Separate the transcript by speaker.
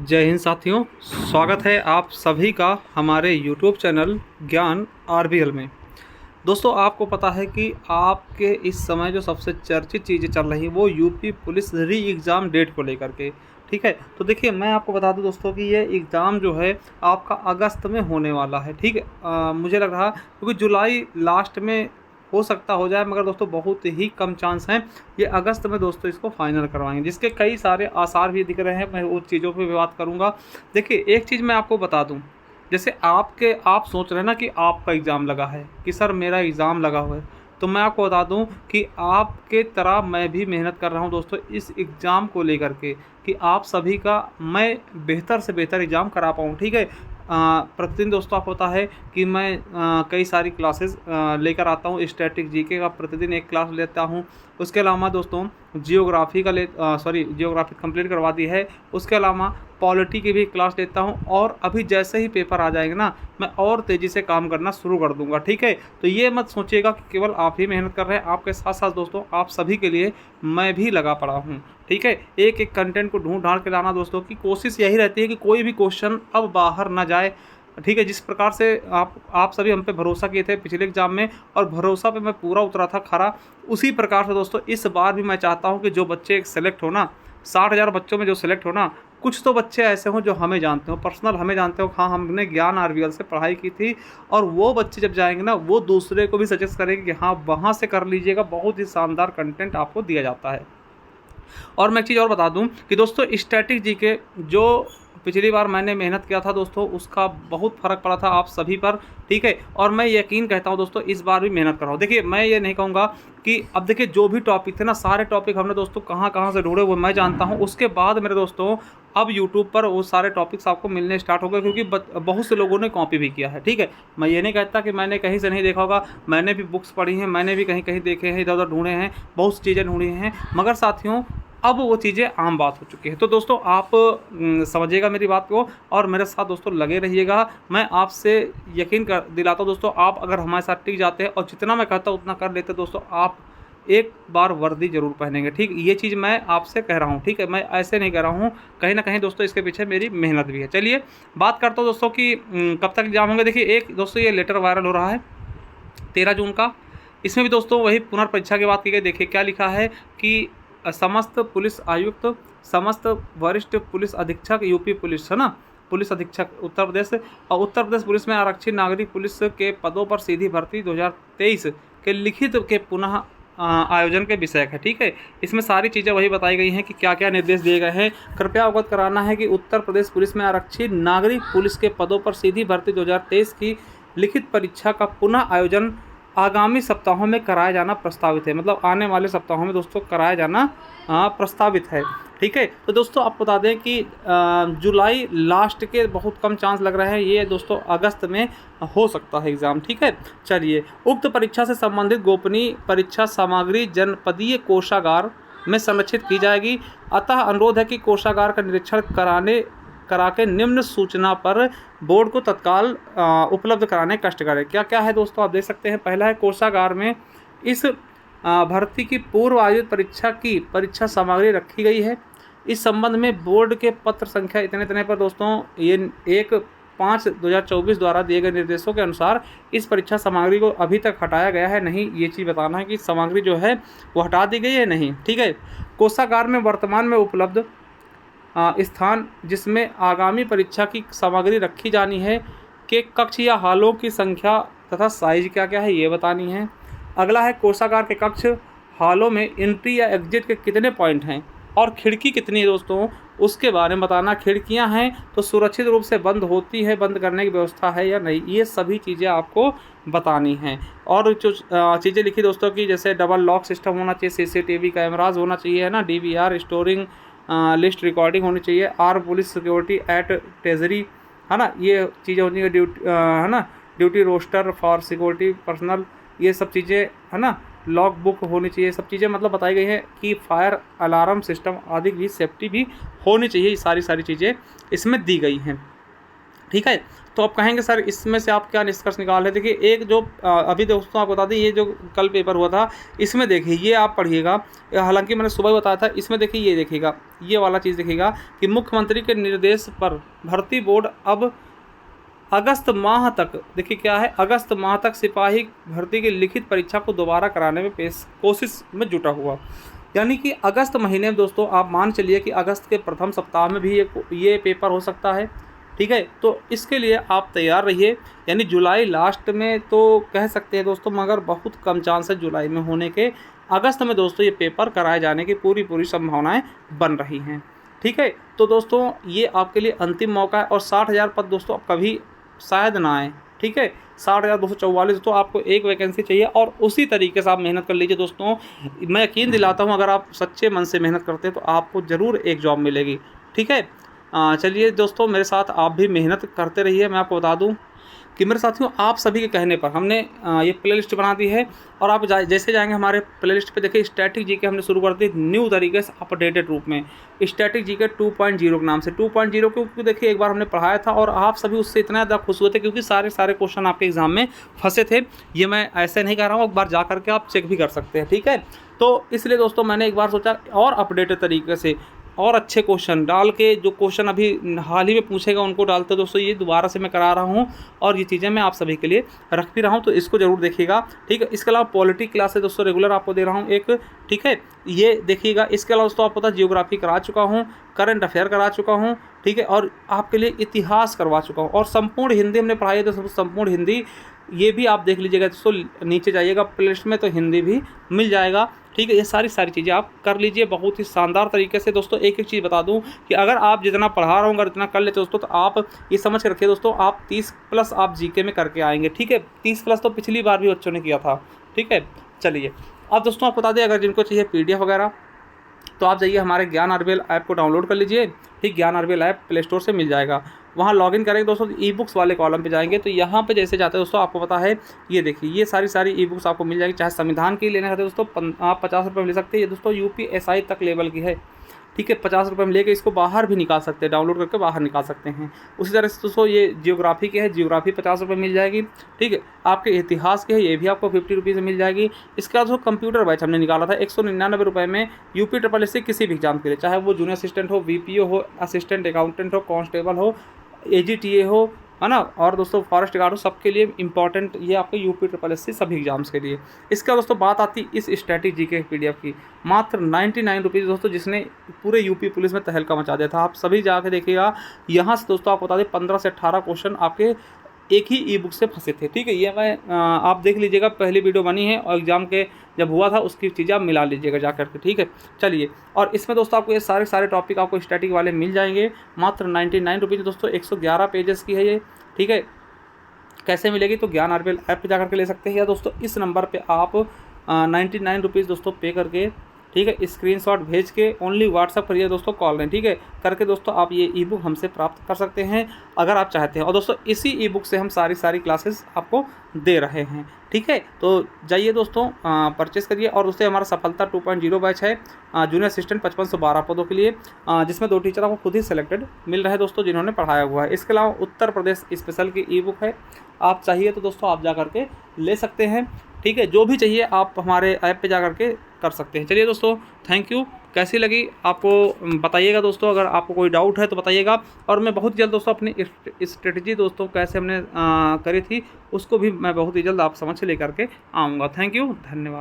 Speaker 1: जय हिंद साथियों, स्वागत है आप सभी का हमारे YouTube चैनल ज्ञान आरबीएल में। दोस्तों, आपको पता है कि आपके इस समय जो सबसे चर्चित चीज़ें चल रही हैं वो UP police re exam date को लेकर के। ठीक है, तो देखिए मैं आपको बता दूं दोस्तों कि ये एग्ज़ाम जो है आपका अगस्त में होने वाला है। ठीक है, मुझे लग रहा क्योंकि जुलाई लास्ट में हो सकता हो जाए, मगर दोस्तों बहुत ही कम चांस हैं। ये अगस्त में दोस्तों इसको फाइनल करवाएंगे, जिसके कई सारे आसार भी दिख रहे हैं। मैं उन चीज़ों पे भी बात करूँगा। देखिए, एक चीज़ मैं आपको बता दूँ, जैसे आप सोच रहे हैं ना कि आपका एग्ज़ाम लगा है, कि सर मेरा एग्ज़ाम लगा हुआ है, तो मैं आपको बता दूं कि आपके तरह मैं भी मेहनत कर रहा हूं दोस्तों इस एग्ज़ाम को लेकर के, कि आप सभी का मैं बेहतर से बेहतर एग्ज़ाम करा पाऊँ। ठीक है, प्रतिदिन दोस्तों आपको पता है कि मैं कई सारी क्लासेस लेकर आता हूँ। स्टैटिक जीके का प्रतिदिन एक क्लास लेता हूँ। उसके अलावा दोस्तों जियोग्राफी जियोग्राफी कंप्लीट करवा दी है। उसके अलावा पॉलिटी की भी क्लास लेता हूँ, और अभी जैसे ही पेपर आ जाएंगे ना, मैं और तेज़ी से काम करना शुरू कर दूंगा। ठीक है, तो ये मत सोचिएगा कि केवल आप ही मेहनत कर रहे हैं, आपके साथ साथ दोस्तों आप सभी के लिए मैं भी लगा पड़ा हूँ। ठीक है, एक एक कंटेंट को ढूंढ ढांड के लाना दोस्तों की कोशिश यही रहती है कि कोई भी क्वेश्चन अब बाहर ना जाए। ठीक है, जिस प्रकार से आप सभी हम पे भरोसा किए थे पिछले एग्जाम में, और भरोसा पे मैं पूरा उतरा था खरा, उसी प्रकार से दोस्तों इस बार भी मैं चाहता हूं कि जो बच्चे सेलेक्ट हो ना, 60,000 बच्चों में जो सेलेक्ट हो ना, कुछ तो बच्चे ऐसे हों जो हमें जानते हो, पर्सनल हमें जानते हो, हाँ हमने ज्ञान आरबीएल से पढ़ाई की थी, और वो बच्चे जब जाएंगे ना, वो दूसरे को भी सजेस्ट करेंगे कि हाँ वहाँ से कर लीजिएगा, बहुत ही शानदार कंटेंट आपको दिया जाता है। और मैं एक चीज़ और बता दूं कि दोस्तों स्टैटिक जीके जो पिछली बार मैंने मेहनत किया था दोस्तों, उसका बहुत फ़र्क पड़ा था आप सभी पर। ठीक है, और मैं यकीन कहता हूं दोस्तों इस बार भी मेहनत कर रहा हूं। देखिए, मैं ये नहीं कहूँगा कि अब देखिए जो भी टॉपिक थे ना, सारे टॉपिक हमने दोस्तों कहाँ कहाँ से ढूंढे वो मैं जानता हूँ। उसके बाद मेरे दोस्तों अब यूट्यूब पर वो सारे टॉपिक्स आपको मिलने स्टार्ट हो गए, क्योंकि बहुत से लोगों ने कॉपी भी किया है। ठीक है, मैं ये नहीं कहता कि मैंने कहीं से नहीं देखा होगा, मैंने भी बुक्स पढ़ी हैं, मैंने भी कहीं कहीं देखे हैं, इधर उधर ढूंढे हैं, बहुत सी चीज़ें ढूंढी हैं, मगर साथियों अब वो चीज़ें आम बात हो चुकी है। तो दोस्तों आप समझिएगा मेरी बात को, और मेरे साथ दोस्तों लगे रहिएगा। मैं आपसे यकीन कर दिलाता हूँ दोस्तों, आप अगर हमारे साथ टिक जाते हैं और जितना मैं कहता हूँ उतना कर लेते दोस्तों, आप एक बार वर्दी जरूर पहनेंगे। ठीक, ये चीज़ मैं आपसे कह रहा हूँ। ठीक है, मैं ऐसे नहीं कह रहा हूँ, कहीं ना कहीं दोस्तों इसके पीछे मेरी मेहनत भी है। चलिए बात करता हूँ दोस्तों कि कब तक एग्जाम होंगे। देखिए, एक दोस्तों ये लेटर वायरल हो रहा है 13 जून का। इसमें भी दोस्तों वही पुनर्परीक्षा की बात की गई। देखिए क्या लिखा है कि समस्त पुलिस आयुक्त, समस्त वरिष्ठ पुलिस अधीक्षक यूपी पुलिस, है ना, पुलिस अधीक्षक उत्तर प्रदेश, और उत्तर प्रदेश पुलिस में आरक्षित नागरिक पुलिस के पदों पर सीधी भर्ती 2023 के लिखित के पुनः आयोजन के विषय है। ठीक है, इसमें सारी चीज़ें वही बताई गई हैं कि क्या क्या निर्देश दिए गए हैं। कृपया अवगत कराना है कि उत्तर प्रदेश पुलिस में आरक्षित नागरिक पुलिस के पदों पर सीधी भर्ती 2023 की लिखित परीक्षा का पुनः आयोजन आगामी सप्ताहों में कराया जाना प्रस्तावित है। मतलब आने वाले सप्ताहों में दोस्तों कराया जाना प्रस्तावित है। ठीक है, तो दोस्तों आपको बता दें कि जुलाई लास्ट के बहुत कम चांस लग रहे हैं, ये दोस्तों अगस्त में हो सकता है एग्ज़ाम। ठीक है, चलिए, उक्त परीक्षा से संबंधित गोपनीय परीक्षा सामग्री जनपदीय कोषागार में संरक्षित की जाएगी। अतः अनुरोध है कि कोषागार का निरीक्षण करा के निम्न सूचना पर बोर्ड को तत्काल उपलब्ध कराने कष्ट करें। क्या क्या है दोस्तों, आप देख सकते हैं। पहला है, कोषागार में इस भर्ती की पूर्व आयोजित परीक्षा की परीक्षा सामग्री रखी गई है। इस संबंध में बोर्ड के पत्र संख्या इतने इतने पर दोस्तों ये 1/5/2024 द्वारा दिए गए निर्देशों के अनुसार इस परीक्षा सामग्री को अभी तक हटाया गया है नहीं, ये चीज़ बताना है कि सामग्री जो है वो हटा दी गई है नहीं। ठीक है, कोषागार में वर्तमान में उपलब्ध स्थान जिसमें आगामी परीक्षा की सामग्री रखी जानी है के कक्ष या हॉलों की संख्या तथा साइज क्या क्या है ये बतानी है। अगला है, कोषागार के कक्ष हॉलों में एंट्री या एग्जिट के कितने पॉइंट हैं और खिड़की कितनी है दोस्तों, उसके बारे में बताना। खिड़कियां हैं तो सुरक्षित रूप से बंद होती है, बंद करने की व्यवस्था है या नहीं, ये सभी चीज़ें आपको बतानी हैं। और जो चीज़ें लिखी दोस्तों की, जैसे डबल लॉक सिस्टम होना चाहिए, सीसीटीवी कैमराज होना चाहिए, है ना, डीवीआर स्टोरिंग लिस्ट रिकॉर्डिंग होनी चाहिए, or police security at treasury, है ना, ये चीज़ें होनी है, ड्यूटी है ना, duty roster for security personnel, ये सब चीज़ें, है ना, लॉग बुक होनी चाहिए, सब चीज़ें मतलब बताई गई हैं कि फायर अलार्म सिस्टम आदि की सेफ्टी भी होनी चाहिए। ये सारी चीज़ें इसमें दी गई हैं। ठीक है। तो आप कहेंगे सर इसमें से आप क्या निष्कर्ष निकाल रहे? देखिए एक जो अभी दोस्तों आपको बता दें, ये जो कल पेपर हुआ था इसमें देखिए ये आप पढ़िएगा, हालांकि मैंने सुबह ही बताया था, इसमें देखिए ये देखिएगा, ये वाला चीज़ देखिएगा कि मुख्यमंत्री के निर्देश पर भर्ती बोर्ड अब अगस्त माह तक, देखिए क्या है, अगस्त माह तक सिपाही भर्ती की लिखित परीक्षा को दोबारा कराने में कोशिश में जुटा हुआ। यानी कि अगस्त महीने में दोस्तों आप मान चलिए कि अगस्त के प्रथम सप्ताह में भी ये पेपर हो सकता है। ठीक है, तो इसके लिए आप तैयार रहिए। यानी जुलाई लास्ट में तो कह सकते हैं दोस्तों, मगर बहुत कम चांस है जुलाई में होने के। अगस्त में दोस्तों ये पेपर कराए जाने की पूरी संभावनाएं बन रही हैं। ठीक है, तो दोस्तों ये आपके लिए अंतिम मौका है। और 60,000 पद दोस्तों कभी शायद ना आए। ठीक है, 60,244 तो आपको एक वैकेंसी चाहिए, और उसी तरीके से आप मेहनत कर लीजिए दोस्तों। मैं यकीन दिलाता हूँ अगर आप सच्चे मन से मेहनत करते हैं तो आपको ज़रूर एक जॉब मिलेगी। ठीक है, चलिए दोस्तों मेरे साथ आप भी मेहनत करते रहिए। मैं आपको बता दूं कि मेरे साथियों आप सभी के कहने पर हमने ये प्लेलिस्ट बना दी है, और आप जैसे जाएंगे हमारे प्लेलिस्ट पे देखिए स्टैटिक जीके हमने शुरू कर दी न्यू तरीके से अपडेटेड रूप में, स्टैटिक जीके 2.0 के नाम से। 2.0 क्योंकि देखिए एक बार हमने पढ़ाया था और आप सभी उससे इतना ज़्यादा खुश हुए थे क्योंकि सारे क्वेश्चन आपके एग्जाम में फंसे थे। ये मैं ऐसे नहीं कह रहा हूँ, एक बार जा करके आप चेक भी कर सकते हैं। ठीक है, तो इसलिए दोस्तों मैंने एक बार सोचा और अपडेटेड तरीके से और अच्छे क्वेश्चन डाल के, जो क्वेश्चन अभी हाल ही में पूछेगा उनको डालते दोस्तों ये दोबारा से मैं करा रहा हूँ, और ये चीज़ें मैं आप सभी के लिए रख भी रहा हूँ, तो इसको ज़रूर देखिएगा। ठीक है, इसके अलावा पॉलिटी क्लासेस दोस्तों रेगुलर आपको दे रहा हूँ एक। ठीक है, ये देखिएगा। इसके अलावा दोस्तों आपको पता जियोग्राफी करा चुका हूँ, करंट अफेयर करा चुका हूँ। ठीक है, और आपके लिए इतिहास करवा चुका हूँ, और संपूर्ण हिंदी हमने पढ़ाई है तो संपूर्ण हिंदी ये भी आप देख लीजिएगा दोस्तों। नीचे जाइएगा प्लेलिस्ट में तो हिंदी भी मिल जाएगा। ठीक है, ये सारी चीज़ें आप कर लीजिए बहुत ही शानदार तरीके से। दोस्तों एक चीज़ बता दूं कि अगर आप जितना पढ़ा रहा हूँ अगर इतना कर लेते दोस्तों, तो आप ये समझ के रखिए दोस्तों आप 30+ आप जीके में करके आएंगे। ठीक है, 30+ तो पिछली बार भी बच्चों ने किया था। ठीक है, चलिए अब दोस्तों आप बता दें अगर जिनको चाहिए PDF वगैरह तो आप जाइए हमारे ज्ञान RBL ऐप को डाउनलोड कर लीजिए। ठीक, ज्ञान RBL ऐप प्ले स्टोर से मिल जाएगा। वहाँ लॉगिन करेंगे दोस्तों, ई बुक्स वाले कॉलम पे जाएंगे तो यहाँ पे जैसे जाते हैं दोस्तों आपको पता है ये देखिए ये सारी ई बुक्स आपको मिल जाएगी। चाहे संविधान की लेना चाहते हैं दोस्तों आप 50 रुपये में ले सकते हैं। ये दोस्तों UPSI तक लेवल की है। ठीक है, 50 रुपये में लेके इसको बाहर भी निकाल सकते हैं, डाउनलोड करके बाहर निकाल सकते हैं। उसी तरह से दोस्तों ये जियोग्राफी की है, जियोग्राफी 50 रुपये मिल जाएगी। ठीक है, आपके इतिहास की है, ये भी आपको 50 रुपीज़ में मिल जाएगी। इसके बाद दोस्तों कंप्यूटर बैच हमने निकाला था 199 रुपये में UPSSC किसी भी एग्जाम के लिए, चाहे वो जूनियर असिस्टेंट हो, VPO हो, असिस्टेंट अकाउंटेंट हो, कांस्टेबल हो, AGTA हो, है ना, और दोस्तों फॉरेस्ट गार्ड हो, सबके लिए इंपॉर्टेंट ये आपके UPSSC सभी एग्जाम्स के लिए। इसका दोस्तों बात आती इस स्टैटिक जीके PDF की, मात्र 99 रुपीज़ दोस्तों, जिसने पूरे UP पुलिस में तहलका मचा दिया था। आप सभी जाके देखिएगा। यहाँ से दोस्तों आपको बता दें 15 से 18 क्वेश्चन आपके एक ही ई बुक से फंसे थे। ठीक है, ये मैं आप देख लीजिएगा, पहली वीडियो बनी है और एग्जाम के जब हुआ था उसकी चीज़ें आप मिला लीजिएगा जा करके। ठीक है, चलिए, और इसमें दोस्तों आपको ये सारे टॉपिक आपको स्टैटिक वाले मिल जाएंगे मात्र 99 रुपीज़ दोस्तों। 111 पेजेस की है ये। ठीक है, कैसे मिलेगी तो ज्ञान RBL ऐप पे जा करके ले सकते हैं, या दोस्तों इस नंबर पे आप 99 रुपीज़ दोस्तों पे करके, ठीक है, स्क्रीनशॉट भेज के ओनली व्हाट्सअप करिए दोस्तों, कॉल नहीं। ठीक है, करके दोस्तों आप ये ई बुक हमसे प्राप्त कर सकते हैं अगर आप चाहते हैं। और दोस्तों इसी ई बुक से हम सारी क्लासेस आपको दे रहे हैं। ठीक है, तो जाइए दोस्तों परचेस करिए। और उससे हमारा सफलता 2.0 बैच है जूनियर असिस्टेंट 5512 पदों के लिए, जिसमें 2 टीचर आपको खुद ही सिलेक्टेड मिल रहे हैं दोस्तों जिन्होंने पढ़ाया हुआ है। इसके अलावा उत्तर प्रदेश स्पेशल की ई बुक है, आप चाहिए तो दोस्तों आप जा करके ले सकते हैं। ठीक है, जो भी चाहिए आप हमारे ऐप पे जा करके कर सकते हैं। चलिए दोस्तों, थैंक यू। कैसी लगी आपको बताइएगा दोस्तों, अगर आपको कोई डाउट है तो बताइएगा। और मैं बहुत जल्द दोस्तों अपनी स्ट्रेटजी दोस्तों कैसे हमने करी थी उसको भी मैं बहुत ही जल्द आप समझ से लेकर के आऊँगा। थैंक यू, धन्यवाद।